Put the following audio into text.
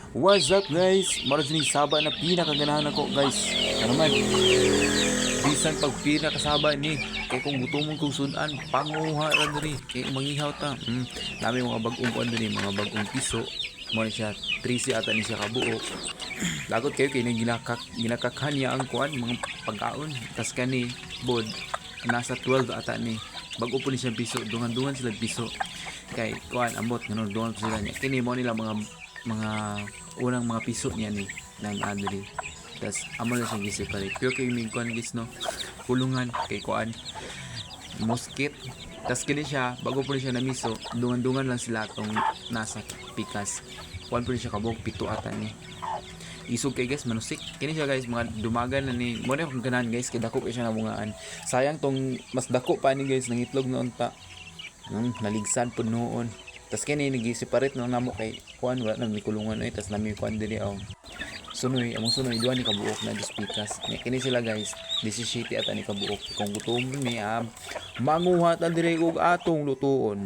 What's up guys? Mara dyan yung saba na pinakaganahan ako guys. Ano naman? Bisan pag pinakasaba ni kay kung gutomon kong sudan, panguha ra diri. Kay mangihaw ta. Dami mga bagong kuan diri, mga bagong piso. Mo siya 13 ata ni siya kabuo. Lagot kayo kay ginakakhan niya ang kuan mga pagkaon. Tas kani bod nasa 12 ata ni. Bago po ni siya piso, dungan-dungan sila piso. Kay kuan ambot ngano dungan po sila niya. Kini mo nila mga unang mga piso niya ni ng Andri. Tas amo na siyang gisipare. Pero kay may kuan gis no. Kulungan kay kuan mosquit. Tas kini siya bago po siya na miso, dungan-dungan lang sila tong nasa pikas. Kuan po siya kabog pito ata ni. Isog kay guys manusik. Kini siya guys mga dumagan na ni. Mo na kung ganahan guys kay dako kay siya na bungaan. Sayang tong mas dako pa ni guys nang itlog noon ta. Naligsan po noon. Tas kini nagi-separate nang namo kay kuan wala nang mikulungan ay tas nami kuan diri aw. Sunoy, among sunoy duha ni kabuok na dispikas. Kini sila guys, 17 ata ni kabuok. Kung gutom mi manguha ta diri og atong lutuon.